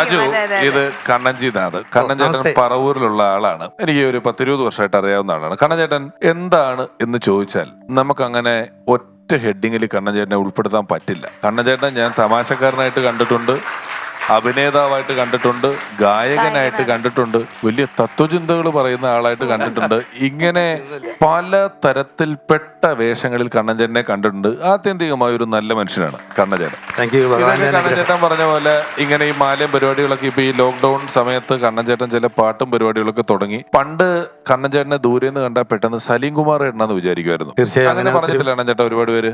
അജു, ഇത് കണ്ണൻജിനാഥ്. കണ്ണൻ ചേട്ടൻ പറവൂരിലുള്ള ആളാണ്. എനിക്ക് ഒരു 10-20 വർഷമായിട്ട് അറിയാവുന്ന ആളാണ്. കണ്ണൻ ചേട്ടൻ എന്താണ് എന്ന് ചോദിച്ചാൽ നമുക്കങ്ങനെ ഒറ്റ ഹെഡിങ്ങിൽ കണ്ണൻ ചേട്ടനെ ഉൾപ്പെടുത്താൻ പറ്റില്ല. കണ്ണൻ ചേട്ടനെ ഞാൻ തമാശക്കാരനായിട്ട് കണ്ടിട്ടുണ്ട്, അഭിനേതാവായിട്ട് കണ്ടിട്ടുണ്ട്, ഗായകനായിട്ട് കണ്ടിട്ടുണ്ട്, വലിയ തത്വചിന്തകൾ പറയുന്ന ആളായിട്ട് കണ്ടിട്ടുണ്ട്. ഇങ്ങനെ പല തരത്തിൽപ്പെട്ട വേഷങ്ങളിൽ കണ്ണൻചേട്ടനെ കണ്ടിട്ടുണ്ട്. ആത്യന്തികമായ ഒരു നല്ല മനുഷ്യനാണ് കണ്ണൻചേട്ടൻ. കണ്ണൻചേട്ടൻ പറഞ്ഞ പോലെ ഇങ്ങനെ ഈ മാലയും പരിപാടികളൊക്കെ ഇപ്പൊ ഈ ലോക്ക്ഡൌൺ സമയത്ത് കണ്ണൻചേട്ടൻ ചില പാട്ടും പരിപാടികളൊക്കെ തുടങ്ങി. പണ്ട് കണ്ണൻചേട്ടനെ ദൂരെ നിന്ന് കണ്ടാൽ പെട്ടെന്ന് സലീം കുമാർ ഏട്ടനാന്ന് വിചാരിക്കുമായിരുന്നു. അങ്ങനെ പറഞ്ഞിട്ടില്ല കണ്ണൻചേട്ടൻ? ഒരുപാട് പേര്,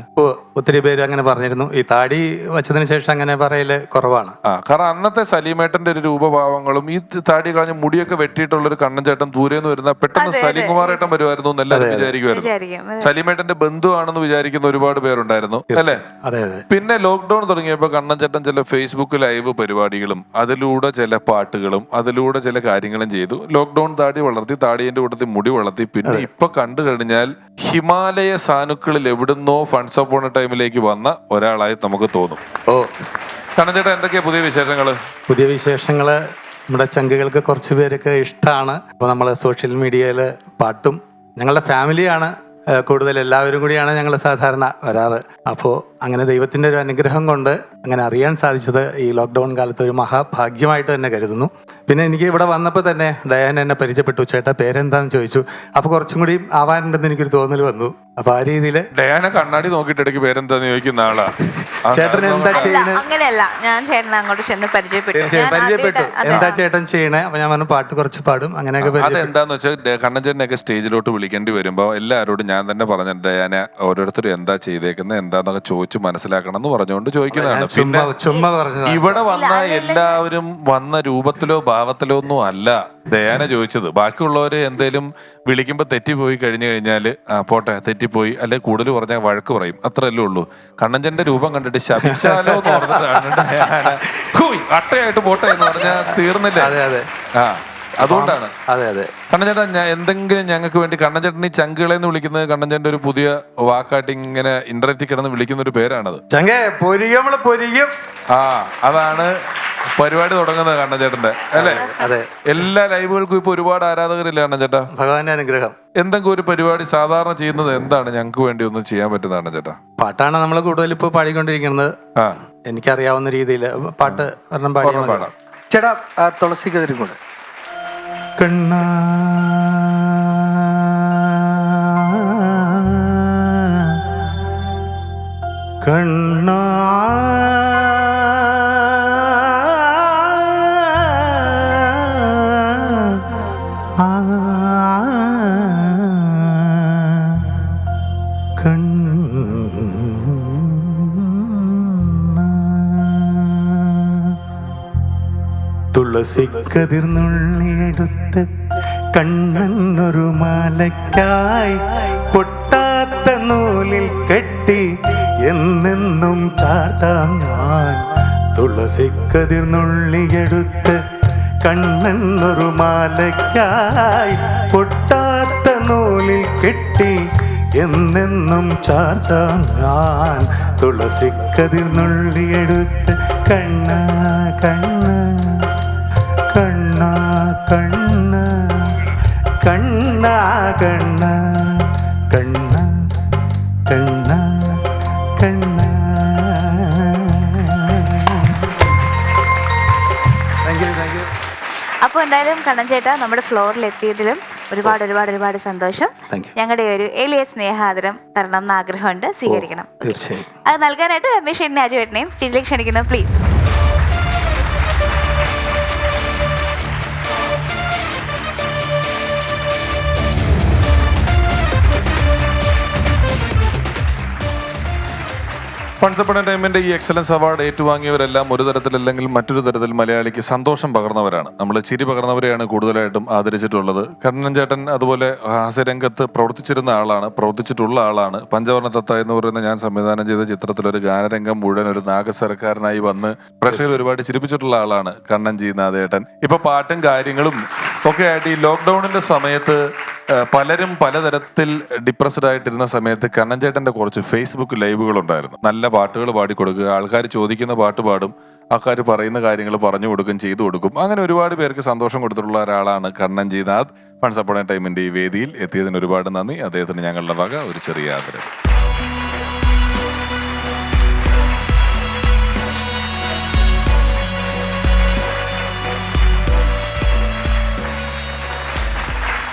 ഒത്തിരി പേര് അങ്ങനെ പറഞ്ഞിരുന്നു. ഈ താടി വച്ചതിന് ശേഷം അങ്ങനെ പറയല് കുറവാണ്. കാരണം അന്നത്തെ സലീമേട്ടന്റെ ഒരു രൂപഭാവങ്ങളും ഈ താടി കളഞ്ഞ മുടിയൊക്കെ വെട്ടിയിട്ടുള്ള ഒരു കണ്ണൻചേട്ടൻ ദൂരെ നിന്ന് വരുന്ന പെട്ടെന്ന് സലീം കുമാർ ഏട്ടൻ വരുമായിരുന്നു എന്ന് എല്ലാവരും വിചാരിക്കുമായിരുന്നു. സലീമേട്ടന്റെ ബന്ധുവാണെന്ന് വിചാരിക്കുന്ന ഒരുപാട് പേരുണ്ടായിരുന്നു, അല്ലെ? പിന്നെ ലോക്ക്ഡൌൺ തുടങ്ങിയപ്പോ കണ്ണൻചേട്ടൻ ചില ഫേസ്ബുക്ക് ലൈവ് പരിപാടികളും അതിലൂടെ ചില പാട്ടുകളും അതിലൂടെ ചില കാര്യങ്ങളും ചെയ്തു. ലോക്ക്ഡൌൺ താടി വളർത്തി, താടിയന്റെ കൂട്ടത്തിൽ മുടി വളർത്തി. പിന്നെ ഇപ്പൊ കണ്ടു കഴിഞ്ഞാൽ ഹിമാലയ സാനുക്കളിൽ എവിടുന്നോ ഫണ്ട്സ് ഓഫ് ഓൺ ടൈമിലേക്ക് വന്ന ഒരാളായി നമുക്ക് തോന്നും. കണ്ണൻചേട്ടാ, എന്തൊക്കെയാ പുതിയ വിശേഷങ്ങള്? പുതിയ വിശേഷങ്ങള് നമ്മുടെ ചങ്കുകൾക്ക് കുറച്ച് പേരൊക്കെ ഇഷ്ടമാണ്. അപ്പോൾ നമ്മൾ സോഷ്യൽ മീഡിയയിൽ പാട്ടും, ഞങ്ങളുടെ ഫാമിലിയാണ് കൂടുതൽ, എല്ലാവരും കൂടിയാണ് ഞങ്ങൾ സാധാരണ വരാറ്. അപ്പോൾ അങ്ങനെ ദൈവത്തിൻ്റെ ഒരു അനുഗ്രഹം കൊണ്ട് അങ്ങനെ അറിയാൻ സാധിച്ചത് ഈ ലോക്ക്ഡൗൺ കാലത്ത് ഒരു മഹാഭാഗ്യമായിട്ട് തന്നെ കരുതുന്നു. പിന്നെ എനിക്ക് ഇവിടെ വന്നപ്പോൾ തന്നെ ഡയാന എന്നെ പരിചയപ്പെട്ടു. ചേട്ടാ പേരെന്താന്ന് ചോദിച്ചു. അപ്പോൾ കുറച്ചും കൂടി ആവാനുണ്ടെന്ന് എനിക്കൊരു തോന്നൽ വന്നു. അപ്പൊ ആ രീതിയിൽ ഡയാന കണ്ണാടി നോക്കിയിട്ട് ഇടയ്ക്ക് പേരെന്താന്ന് ചോദിക്കുന്ന ആളാ. ചേട്ടൻ എന്താ ചെയ്യണേ? അങ്ങനെയല്ല, ഞാൻ ചേട്ടനെ അങ്ങോട്ട് ചെന്ന് പരിചയപ്പെട്ടു. എന്താ ചേട്ടൻ ചെയ്യണേ? അപ്പൊ ഞാൻ പറഞ്ഞു പാട്ട് കുറച്ച് പാടും, അങ്ങനെയൊക്കെ. അതെന്താന്ന് വെച്ചാൽ കണ്ണൻചേട്ടനെയൊക്കെ സ്റ്റേജിലോട്ട് വിളിക്കേണ്ടി വരുമ്പോ എല്ലാവരോടും ഞാൻ തന്നെ പറഞ്ഞു, ഡയാന ഓരോരുത്തരും എന്താ ചെയ്തേക്കുന്നത് എന്താന്നൊക്കെ ചോദിച്ചു മനസ്സിലാക്കണം എന്ന് പറഞ്ഞുകൊണ്ട് ചോദിക്കുന്നതാണ്. പിന്നെ ഇവിടെ വന്ന എല്ലാവരും വന്ന രൂപത്തിലോ ഭാവത്തിലോ ഒന്നും അല്ല ഡയാന ചോദിച്ചത്. ബാക്കിയുള്ളവര് എന്തേലും വിളിക്കുമ്പോ തെറ്റിപ്പോയി കഴിഞ്ഞു കഴിഞ്ഞാല് പോട്ടെ തെറ്റിപ്പോയി, അല്ലെ കൂടുതൽ പറഞ്ഞാൽ വഴക്ക് പറയും, അത്രയല്ലേ ഉള്ളൂ. കണ്ണൻചേട്ടന്റെ രൂപം കണ്ടിട്ട് ശപിച്ചാലോ എന്ന് പറഞ്ഞിട്ടാണ് ഡയാന അട്ടയായിട്ട് പോട്ടെ എന്ന് പറഞ്ഞാൽ തീർന്നില്ല. അതുകൊണ്ടാണ്. കണ്ണൻചേട്ടൻ എന്തെങ്കിലും ഞങ്ങൾക്ക് വേണ്ടി, കണ്ണൻചേട്ടൻ ഈ ചങ്കുകളെ എന്ന് വിളിക്കുന്നത് കണ്ണൻചേട്ടന്റെ ഒരു പുതിയ വാക്കായിട്ട് ഇങ്ങനെ ഇന്റർനെറ്റിൽ കിടന്ന് വിളിക്കുന്ന ഒരു പേരാണത്. അതാണ് പരിപാടി തുടങ്ങുന്നത് കണ്ണൻചേട്ടന്റെ, അല്ലെ? എല്ലാ ലൈവുകൾക്കും ഇപ്പൊ ഒരുപാട് ആരാധകരില്ല കണ്ണൻചേട്ടാ? ഭഗവാന്റെ അനുഗ്രഹം. എന്തെങ്കിലും ഒരു പരിപാടി സാധാരണ ചെയ്യുന്നത് എന്താണ് ഞങ്ങൾക്ക് വേണ്ടി ഒന്ന് ചെയ്യാൻ പറ്റുന്ന കണ്ണൻചേട്ടാ? പാട്ടാണ് നമ്മൾ കൂടുതൽ ഇപ്പൊ പാടിക്കൊണ്ടിരിക്കുന്നത്. എനിക്കറിയാവുന്ന രീതിയിൽ പാട്ട് പാടാം. ചേട്ടാ തുളസി കതിരും കൂടെ. കണ്ണാ കണ്ണാ തുളസിക്കതിർന്നുള്ളിയെടുത്ത് കണ്ണനൊരു മാലയ്ക്കായി പൊട്ടാത്ത നൂലിൽ കെട്ടി എന്നെന്നും ചാർത്താം ഞാൻ. തുളസിക്കതിർന്നുള്ളിയെടുത്ത് കണ്ണനൊരു മാലയ്ക്കായി പൊട്ടാത്ത നൂലിൽ കെട്ടി എന്നെന്നും ചാർത്താം ഞാൻ. തുളസിക്കതിർന്നുള്ളിയെടുത്ത് കണ്ണ കണ്ണ കണ്ണ കണ്ണ കണ്ണ കണ്ണ കണ്ണ കണ്ണ കണ്ണ. അപ്പോൾ എന്തായാലും കണ്ണൻ ചേട്ടാ നമ്മുടെ ഫ്ലോറിൽ എത്തിയതിലും ഒരുപാട് ഒരുപാട് ഒരുപാട് സന്തോഷം. ഞങ്ങളുടെ ഒരു എളിയ സ്നേഹാദരം തരണം എന്ന് ആഗ്രഹമുണ്ട്, സ്വീകരിക്കണം. തീർച്ചയായും. അത് നൽകാനായിട്ട് രമേശ് ചേട്ടനെ അജു ചേട്ടനെയും സ്റ്റേജിലേക്ക് ക്ഷണിക്കുന്നു, പ്ലീസ്. ഫണ്ട്സ് ഓഫ് എന്റർടൈൻമെന്റ് ഈ എക്സലൻസ് അവാർഡ് ഏറ്റുവാങ്ങിയവരെല്ലാം ഒരു തരത്തിലല്ലെങ്കിൽ മറ്റൊരു തരത്തിൽ മലയാളിക്ക് സന്തോഷം പകർന്നവരാണ്. നമ്മൾ ചിരി പകർന്നവരെയാണ് കൂടുതലായിട്ടും ആദരിച്ചിട്ടുള്ളത്. കണ്ണൻചേട്ടൻ അതുപോലെ ഹാസ്യരംഗത്ത് പ്രവർത്തിച്ചിട്ടുള്ള ആളാണ്. പഞ്ചവർണ്ണ തത്ത എന്ന് പറയുന്ന ഞാൻ സംവിധാനം ചെയ്ത ചിത്രത്തിലൊരു ഗാനരംഗം മുഴുവൻ ഒരു നാഗസരക്കാരനായി വന്ന് പ്രേക്ഷകർ ഒരുപാട് ചിരിപ്പിച്ചിട്ടുള്ള ആളാണ് കണ്ണൻജി നാഥേട്ടൻ. ഇപ്പൊ പാട്ടും കാര്യങ്ങളും ഒക്കെ ആയിട്ട് ഈ ലോക്ക്ഡൌണിന്റെ സമയത്ത് പലരും പലതരത്തിൽ ഡിപ്രസ്ഡ് ആയിട്ടിരുന്ന സമയത്ത് കണ്ണൻചേട്ടന്റെ കുറച്ച് ഫേസ്ബുക്ക് ലൈവുകൾ ഉണ്ടായിരുന്നു. നല്ല പാട്ടുകൾ പാടിക്കൊടുക്കുക, ആൾക്കാർ ചോദിക്കുന്ന പാട്ട് പാടും, ആൾക്കാർ പറയുന്ന കാര്യങ്ങൾ പറഞ്ഞു കൊടുക്കും, ചെയ്തു കൊടുക്കും. അങ്ങനെ ഒരുപാട് പേർക്ക് സന്തോഷം കൊടുത്തിട്ടുള്ള ഒരാളാണ് കണ്ണൻജിനാഥ്. ഫണ്ട്സ് അപ്പോൺ എ ടൈമിന്റെ ഈ വേദിയിൽ എത്തിയതിന് ഒരുപാട് നന്ദി. അദ്ദേഹത്തിന് ഞങ്ങളുടെ വക ഒരു ചെറിയ ആദരവ്.